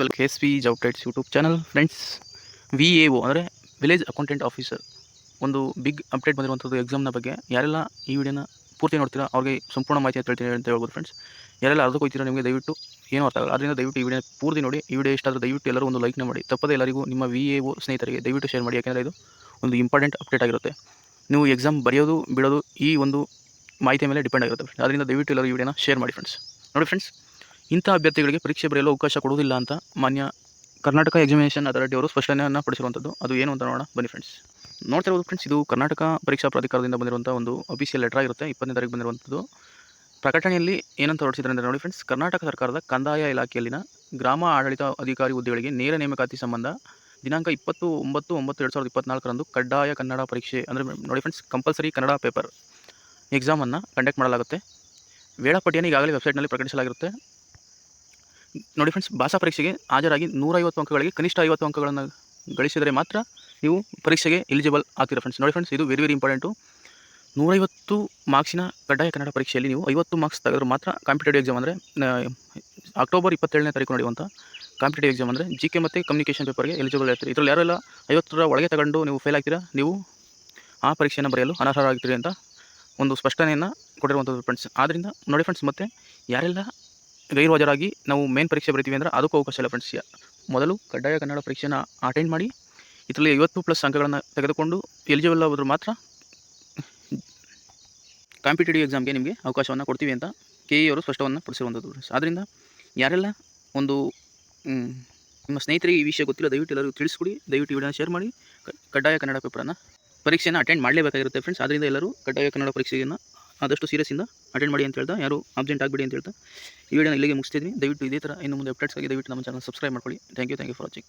KSP job tights YouTube channel friends. VAO ಅಂದರೆ village accountant officer ಒಂದು big update ಬಂದಿರುವಂಥದ್ದು ಎಕ್ಸಾಮ್ನ ಬಗ್ಗೆ. ಯಾರೆಲ್ಲ ಈ ವಿಡಿಯೋನ ಪೂರ್ತಿ ನೋಡ್ತೀರಾ ಅವ್ರಿಗೆ ಸಂಪೂರ್ಣ ಮಾಹಿತಿ ಹೇಳ್ತೀನಿ ಅಂತ ಹೇಳ್ಬೋದು ಫ್ರೆಂಡ್ಸ್. ಯಾರೆಲ್ಲ ಅರ್ಧಕ್ಕೆ ಹೋಗ್ತೀರಾ ನಿಮಗೆ ದಯವಿಟ್ಟು ಏನೂ ಅರ್ಥ ಆಗಲ್ಲ. ಅದರಿಂದ ದಯವಿಟ್ಟು ಈ ವಿಡಿಯೋ ಪೂರ್ತಿ ನೋಡಿ. ಈ ವಿಡಿಯೋ ಇಷ್ಟ ಆದರೆ ದಯವಿಟ್ಟು ಎಲ್ಲರೂ ಒಂದು ಲೈಕ್ನ ಮಾಡಿ. ತಪ್ಪದೆ ಎಲ್ಲರಿಗೂ ನಿಮ್ಮ VAO ಸ್ನೇಹಿತರಿಗೆ ದಯವಿಟ್ಟು ಶೇರ್ ಮಾಡಿ, ಯಾಕೆಂದರೆ ಇದು ಒಂದು ಇಂಪಾರ್ಟೆಂಟ್ ಅಪ್ಡೇಟ್ ಆಗಿರುತ್ತೆ. ನೀವು ಎಕ್ಸಾಮ್ ಬರೆಯೋದು ಬಿಡೋದು ಈ ಒಂದು ಮಾಹಿತಿಯ ಮೇಲೆ ಡಿಪೆಂಡ್ ಆಗಿರುತ್ತೆ. ಅದರಿಂದ ದಯವಿಟ್ಟು ಎಲ್ಲರೂ ಈ ವಿಡಿಯೋನ ಶೇರ್ ಮಾಡಿ ಫ್ರೆಂಡ್ಸ್. ನೋಡಿ ಫ್ರೆಂಡ್ಸ್, ಇಂಥ ಅಭ್ಯರ್ಥಿಗಳಿಗೆ ಪರೀಕ್ಷೆ ಬರೆಯಲು ಅವಕಾಶ ಕೊಡುವುದಿಲ್ಲ ಅಂತ ಮಾನ್ಯ ಕರ್ನಾಟಕ ಎಕ್ಸಾಮಿನೇಷನ್ ಅಥಾರಿಟಿ ಅವರು ಸ್ಪಷ್ಟನೆಯನ್ನು ಪಡಿಸಿರುವಂಥದ್ದು. ಅದು ಏನು ಅಂತ ನೋಡೋಣ ಬನ್ನಿ ಫ್ರೆಂಡ್ಸ್. ನೋಡ್ತಿರ್ಬೋದು ಫ್ರೆಂಡ್ಸ್, ಇದು ಕರ್ನಾಟಕ ಪರೀಕ್ಷಾ ಪ್ರಾಧಿಕಾರದಿಂದ ಬಂದಿರುವಂಥ ಒಂದು ಅಫಿಷಿಯಲ್ ಲೆಟರ್ ಆಗಿರುತ್ತೆ. 20ನೇ ತಾರೀಕು ಬಂದಿರುವಂಥದ್ದು. ಪ್ರಕಟಣೆಯಲ್ಲಿ ಏನಂತ ಹೊರಡಿಸಿದ್ದಾರೆ ಅಂದರೆ ನೋಡಿ ಫ್ರೆಂಡ್ಸ್, ಕರ್ನಾಟಕ ಸರ್ಕಾರದ ಕಂದಾಯ ಇಲಾಖೆಯಲ್ಲಿನ ಗ್ರಾಮ ಆಡಳಿತ ಅಧಿಕಾರಿ ಹುದ್ದೆಗಳಿಗೆ ನೇರ ನೇಮಕಾತಿ ಸಂಬಂಧ ದಿನಾಂಕ 20/9/2024 ಕಡ್ಡಾಯ ಕನ್ನಡ ಪರೀಕ್ಷೆ ಅಂದರೆ ನೋಡಿ ಫ್ರೆಂಡ್ಸ್, ಕಂಪಲ್ಸರಿ ಕನ್ನಡ ಪೇಪರ್ ಎಕ್ಸಾಮನ್ನು ಕಂಡಕ್ಟ್ ಮಾಡಲಾಗುತ್ತೆ. ವೇಳಾಪಟ್ಟಿಯನ್ನು ಈಗಾಗಲೇ ವೆಬ್ಸೈಟ್ನಲ್ಲಿ ಪ್ರಕಟಿಸಲಾಗಿರುತ್ತೆ. ನೋಡಿ ಫ್ರೆಂಡ್ಸ್, ಭಾಷಾ ಪರೀಕ್ಷೆಗೆ ಹಾಜರಾಗಿ 150 ಅಂಕಗಳಿಗೆ ಕನಿಷ್ಠ 50 ಅಂಕಗಳನ್ನು ಗಳಿಸಿದರೆ ಮಾತ್ರ ನೀವು ಪರೀಕ್ಷೆಗೆ ಎಲಿಜಿಬಲ್ ಆಗ್ತೀರಾ ಫ್ರೆಂಡ್ಸ್. ನೋಡಿ ಫ್ರೆಂಡ್ಸ್, ಇದು ವೆರಿ ಇಂಪಾರ್ಟೆಂಟು. 150 ಮಾರ್ಕ್ಸಿನ ಕಡ್ಡಾಯ ಕನ್ನಡ ಪರೀಕ್ಷೆಯಲ್ಲಿ ನೀವು 50 ಮಾರ್ಕ್ಸ್ ತೆಗೆದ್ರೆ ಮಾತ್ರ ಕಾಂಪಿಟೇಟಿವ್ ಎಕ್ಸಾಮ್ ಅಂದರೆ ಅಕ್ಟೋಬರ್ 27ನೇ ತಾರೀಕು ನಡೆಯುವಂಥ ಕಾಂಪಿಟೇಟಿವ್ ಎಕ್ಸಾಮ್ ಅಂದರೆ GK ಮತ್ತು ಕಮ್ಯುನಿಕೇಷನ್ ಪೇಪರ್ಗೆ ಎಲಿಜಿಬಲ್ ಆಗ್ತೀರಿ. ಇದರಲ್ಲಿ ಯಾರೆಲ್ಲ 50ರ ಒಳಗೆ ತಗೊಂಡು ನೀವು ಫೇಲ್ ಆಗ್ತೀರಾ, ನೀವು ಆ ಪರೀಕ್ಷೆಯನ್ನು ಬರೆಯಲು ಅನರ್ಹರಾಗ್ತೀರಿ ಅಂತ ಒಂದು ಸ್ಪಷ್ಟನೆಯನ್ನು ಕೊಟ್ಟಿರುವಂಥದ್ದು ಫ್ರೆಂಡ್ಸ್. ಆದ್ದರಿಂದ ನೋಡಿ ಫ್ರೆಂಡ್ಸ್, ಮತ್ತು ಯಾರೆಲ್ಲ ಗೈರುಹಾಜರಾಗಿ ನಾವು ಮೇನ್ ಪರೀಕ್ಷೆ ಬರಿತೀವಿ ಅಂದರೆ ಅದಕ್ಕೂ ಅವಕಾಶ ಇಲ್ಲ ಫ್ರೆಂಡ್ಸ್. ಮೊದಲು ಕಡ್ಡಾಯ ಕನ್ನಡ ಪರೀಕ್ಷೆನ ಅಟೆಂಡ್ ಮಾಡಿ ಇದರಲ್ಲಿ 50+ ಅಂಕಗಳನ್ನು ತೆಗೆದುಕೊಂಡು ಎಲಿಜಿಬಲ್ ಆದರೂ ಮಾತ್ರ ಕಾಂಪಿಟೇಟಿವ್ ಎಕ್ಸಾಮ್ಗೆ ನಿಮಗೆ ಅವಕಾಶವನ್ನು ಕೊಡ್ತೀವಿ ಅಂತ KE ಅವರು ಸ್ಪಷ್ಟವನ್ನು ಪಡಿಸಿರುವಂಥದ್ದು ಫ್ರೆಂಡ್ಸ್. ಆದ್ದರಿಂದ ಯಾರೆಲ್ಲ ಒಂದು ನಿಮ್ಮ ಸ್ನೇಹಿತರಿಗೆ ಈ ವಿಷಯ ಗೊತ್ತಿಲ್ಲ ದಯವಿಟ್ಟು ಎಲ್ಲರಿಗೂ ತಿಳಿಸ್ಕೊಡಿ. ದಯವಿಟ್ಟು ವಿಡಿಯೋನ ಶೇರ್ ಮಾಡಿ. ಕಡ್ಡಾಯ ಕನ್ನಡ ಪರೀಕ್ಷೆಯನ್ನು ಅಟೆಂಡ್ ಮಾಡಲೇಬೇಕಾಗಿರುತ್ತೆ ಫ್ರೆಂಡ್ಸ್. ಆದ್ದರಿಂದ ಎಲ್ಲರೂ ಕಡ್ಡಾಯ ಕನ್ನಡ ಪರೀಕ್ಷೆಯನ್ನು ಆದಷ್ಟು ಸೀರಿಯಸ್ಸಿಂದ ಅಟೆಂಡ್ ಮಾಡಿ ಅಂತ ಹೇಳ್ತಾ, ಯಾರು ಅಬ್ಸೆಂಟ್ ಆಗಬೇಡಿ ಅಂತ ಹೇಳ್ತಾ ಈ ವಿಡಿಯೋನ ಇಲ್ಲಿಗೆ ಮುಗಿಸ್ತಿದ್ದೀನಿ. ದಯವಿಟ್ಟು ಇದೇ ಥರ ಇನ್ನು ಮುಂದೆ ಅಪ್ಡೇಟ್ಸ್ಗಾಗಿ ದಯವಿಟ್ಟು ನಮ್ಮ ಚಾನಲ್ ಸಬ್ಸ್ಕ್ರೈಬ್ ಮಾಡ್ಕೊಳ್ಳಿ. Thank you for watching.